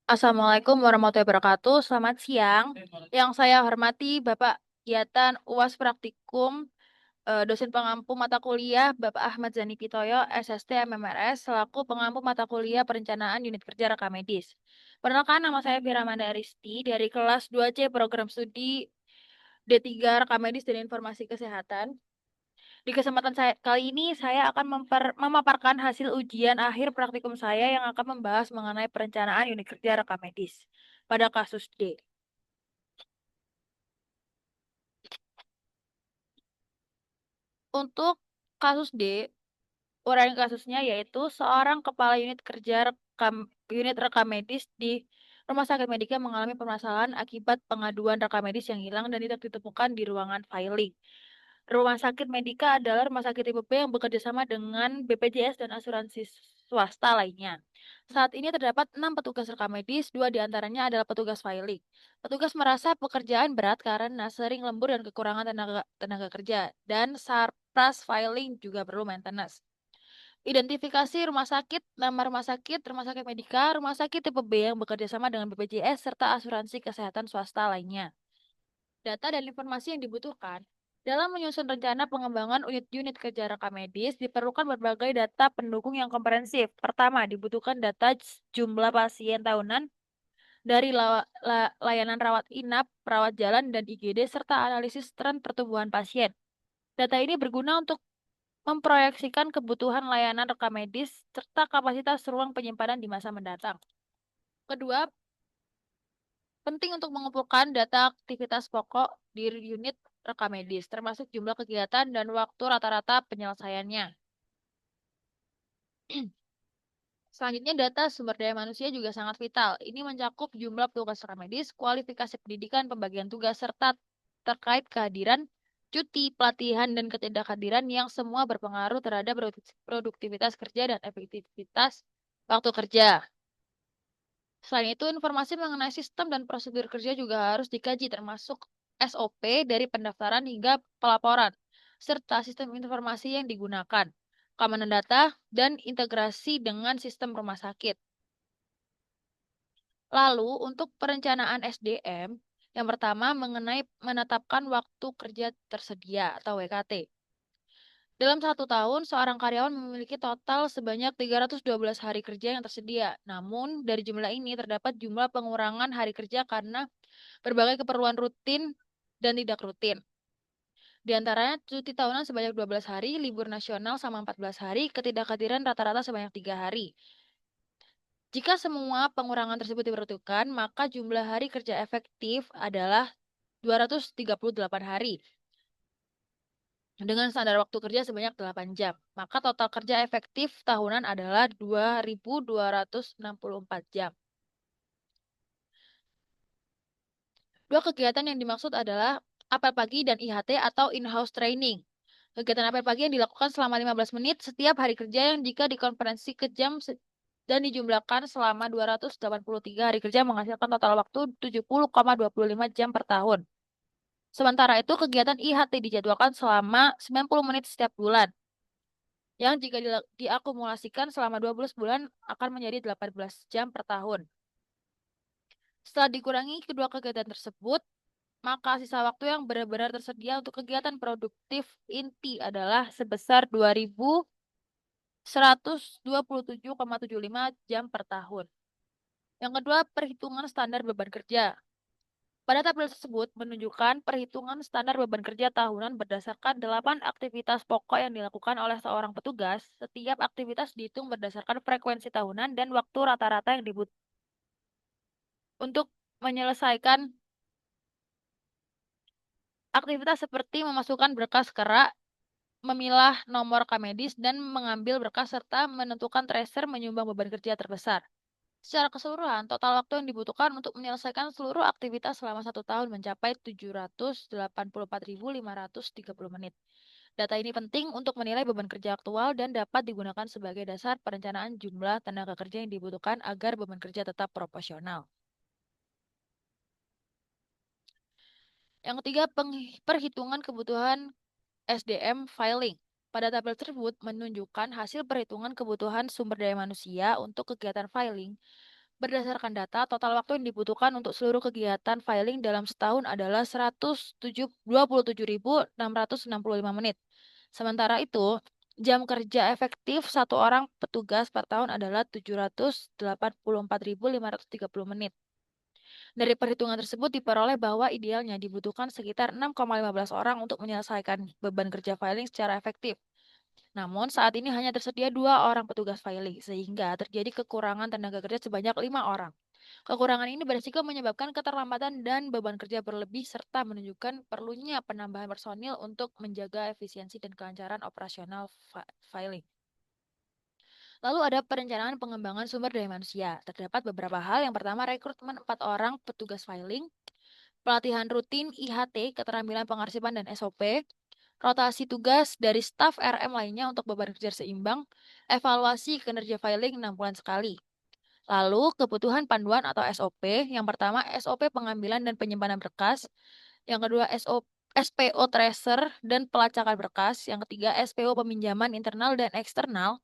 Assalamualaikum warahmatullahi wabarakatuh. Selamat siang. Yang saya hormati Bapak Kegiatan UAS Praktikum, dosen pengampu mata kuliah Bapak Ahmad Zani Pitoyo, SST MMRS, selaku pengampu mata kuliah Perencanaan Unit Kerja Rekam Medis. Perkenalkan, nama saya Firamanda Aristi dari kelas 2C Program Studi D3 Rekam Medis dan Informasi Kesehatan. Di kesempatan saya kali ini saya akan memaparkan hasil ujian akhir praktikum saya yang akan membahas mengenai perencanaan unit kerja rekam medis pada kasus D. Untuk kasus D, uraian kasusnya yaitu seorang kepala unit rekam medis di Rumah Sakit Medika mengalami permasalahan akibat pengaduan rekam medis yang hilang dan tidak ditemukan di ruangan filing. Rumah Sakit Medika adalah rumah sakit tipe B yang bekerja sama dengan BPJS dan asuransi swasta lainnya. Saat ini terdapat 6 petugas rekam medis, 2 diantaranya adalah petugas filing. Petugas merasa pekerjaan berat karena sering lembur dan kekurangan tenaga kerja, dan sarpras filing juga perlu maintenance. Identifikasi nama rumah sakit Medika, rumah sakit tipe B yang bekerja sama dengan BPJS, serta asuransi kesehatan swasta lainnya. Data dan informasi yang dibutuhkan dalam menyusun rencana pengembangan unit-unit kerja rekam medis diperlukan berbagai data pendukung yang komprehensif. Pertama, dibutuhkan data jumlah pasien tahunan dari layanan rawat inap, rawat jalan, dan IGD, serta analisis tren pertumbuhan pasien. Data ini berguna untuk memproyeksikan kebutuhan layanan rekam medis serta kapasitas ruang penyimpanan di masa mendatang. Kedua, penting untuk mengumpulkan data aktivitas pokok di unit rekam medis, termasuk jumlah kegiatan dan waktu rata-rata penyelesaiannya. Selanjutnya, data sumber daya manusia juga sangat vital. Ini mencakup jumlah petugas rekam medis, kualifikasi pendidikan, pembagian tugas, serta terkait kehadiran, cuti, pelatihan, dan ketidakhadiran yang semua berpengaruh terhadap produktivitas kerja dan efektivitas waktu kerja. Selain itu, informasi mengenai sistem dan prosedur kerja juga harus dikaji, termasuk SOP dari pendaftaran hingga pelaporan, serta sistem informasi yang digunakan, keamanan data, dan integrasi dengan sistem rumah sakit. Lalu, untuk perencanaan SDM, yang pertama mengenai menetapkan waktu kerja tersedia atau WKT. Dalam 1 tahun, seorang karyawan memiliki total sebanyak 312 hari kerja yang tersedia. Namun, dari jumlah ini terdapat jumlah pengurangan hari kerja karena berbagai keperluan rutin dan tidak rutin. Di antaranya, cuti tahunan sebanyak 12 hari, libur nasional sama 14 hari, ketidakhadiran rata-rata sebanyak 3 hari. Jika semua pengurangan tersebut diperhitungkan, maka jumlah hari kerja efektif adalah 238 hari. Dengan standar waktu kerja sebanyak 8 jam. Maka total kerja efektif tahunan adalah 2.264 jam. Dua kegiatan yang dimaksud adalah apel pagi dan IHT atau in-house training. Kegiatan apel pagi yang dilakukan selama 15 menit setiap hari kerja yang jika dikonferensi ke jam dan dijumlahkan selama 283 hari kerja menghasilkan total waktu 70,25 jam per tahun. Sementara itu, kegiatan IHT dijadwalkan selama 90 menit setiap bulan, yang jika diakumulasikan selama 12 bulan akan menjadi 18 jam per tahun. Setelah dikurangi kedua kegiatan tersebut, maka sisa waktu yang benar-benar tersedia untuk kegiatan produktif inti adalah sebesar 2.127,75 jam per tahun. Yang kedua, perhitungan standar beban kerja. Pada tabel tersebut menunjukkan perhitungan standar beban kerja tahunan berdasarkan 8 aktivitas pokok yang dilakukan oleh seorang petugas. Setiap aktivitas dihitung berdasarkan frekuensi tahunan dan waktu rata-rata yang dibutuhkan untuk menyelesaikan aktivitas seperti memasukkan berkas kerak, memilah nomor rekam medis, dan mengambil berkas serta menentukan tracer menyumbang beban kerja terbesar. Secara keseluruhan, total waktu yang dibutuhkan untuk menyelesaikan seluruh aktivitas selama 1 tahun mencapai 784.530 menit. Data ini penting untuk menilai beban kerja aktual dan dapat digunakan sebagai dasar perencanaan jumlah tenaga kerja yang dibutuhkan agar beban kerja tetap proporsional. Yang ketiga, perhitungan kebutuhan SDM filing. Pada tabel tersebut menunjukkan hasil perhitungan kebutuhan sumber daya manusia untuk kegiatan filing Berdasarkan data, total waktu yang dibutuhkan untuk seluruh kegiatan filing dalam setahun adalah 127.665 menit. Sementara itu, jam kerja efektif satu orang petugas per tahun adalah 784.530 menit. Dari perhitungan tersebut diperoleh bahwa idealnya dibutuhkan sekitar 6,15 orang untuk menyelesaikan beban kerja filing secara efektif. Namun, saat ini hanya tersedia 2 orang petugas filing, sehingga terjadi kekurangan tenaga kerja sebanyak 5 orang. Kekurangan ini berisiko menyebabkan keterlambatan dan beban kerja berlebih, serta menunjukkan perlunya penambahan personil untuk menjaga efisiensi dan kelancaran operasional filing. Lalu ada perencanaan pengembangan sumber daya manusia. Terdapat beberapa hal. Yang pertama, rekrutmen 4 orang petugas filing, pelatihan rutin IHT, keterampilan pengarsipan dan SOP, rotasi tugas dari staf RM lainnya untuk beban kerja seimbang, evaluasi kinerja filing 6 bulan sekali. Lalu, kebutuhan panduan atau SOP. Yang pertama, SOP pengambilan dan penyimpanan berkas. Yang kedua, SPO tracer dan pelacakan berkas. Yang ketiga, SPO peminjaman internal dan eksternal.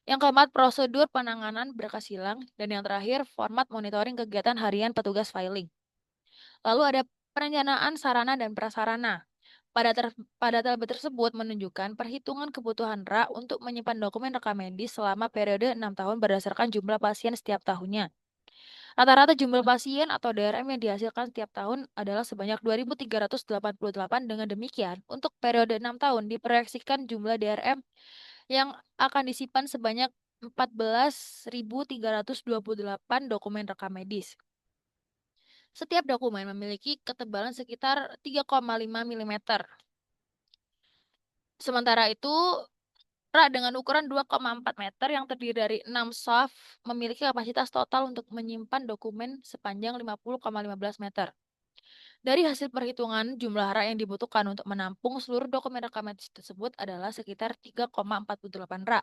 Yang keempat, prosedur penanganan berkas hilang. Dan yang terakhir, format monitoring kegiatan harian petugas filing. Lalu ada perencanaan sarana dan prasarana. Pada tabel tersebut menunjukkan perhitungan kebutuhan RA untuk menyimpan dokumen rekam medis selama periode 6 tahun berdasarkan jumlah pasien setiap tahunnya. Rata-rata jumlah pasien atau DRM yang dihasilkan setiap tahun adalah sebanyak 2.388. Dengan demikian, untuk periode 6 tahun diproyeksikan jumlah DRM yang akan disimpan sebanyak 14.328 dokumen rekam medis. Setiap dokumen memiliki ketebalan sekitar 3,5 mm. Sementara itu, RA dengan ukuran 2,4 meter yang terdiri dari 6 shaft memiliki kapasitas total untuk menyimpan dokumen sepanjang 50,15 meter. Dari hasil perhitungan, jumlah RA yang dibutuhkan untuk menampung seluruh dokumen rekam medis tersebut adalah sekitar 3,48 RA.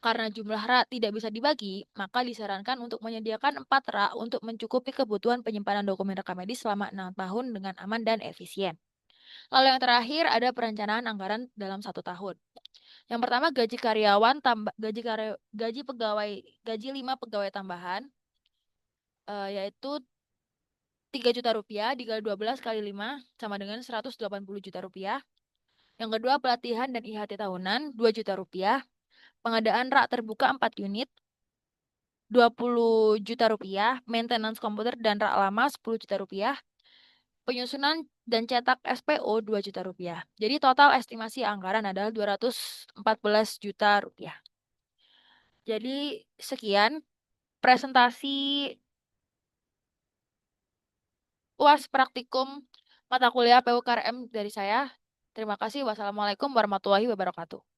Karena jumlah RA tidak bisa dibagi, maka disarankan untuk menyediakan 4 RA untuk mencukupi kebutuhan penyimpanan dokumen rekam medis selama 6 tahun dengan aman dan efisien. Lalu yang terakhir ada perencanaan anggaran dalam 1 tahun. Yang pertama, gaji karyawan gaji 5 pegawai tambahan, yaitu 3 juta rupiah dikali 12 kali 5 sama dengan 180 juta rupiah. Yang kedua, pelatihan dan IHT tahunan 2 juta rupiah. Pengadaan rak terbuka 4 unit 20 juta rupiah. Maintenance komputer dan rak lama 10 juta rupiah. Penyusunan dan cetak SPO 2 juta rupiah. Jadi total estimasi anggaran adalah 214 juta rupiah. Jadi sekian presentasi UAS praktikum mata kuliah PUKRM dari saya. Terima kasih. Wassalamualaikum warahmatullahi wabarakatuh.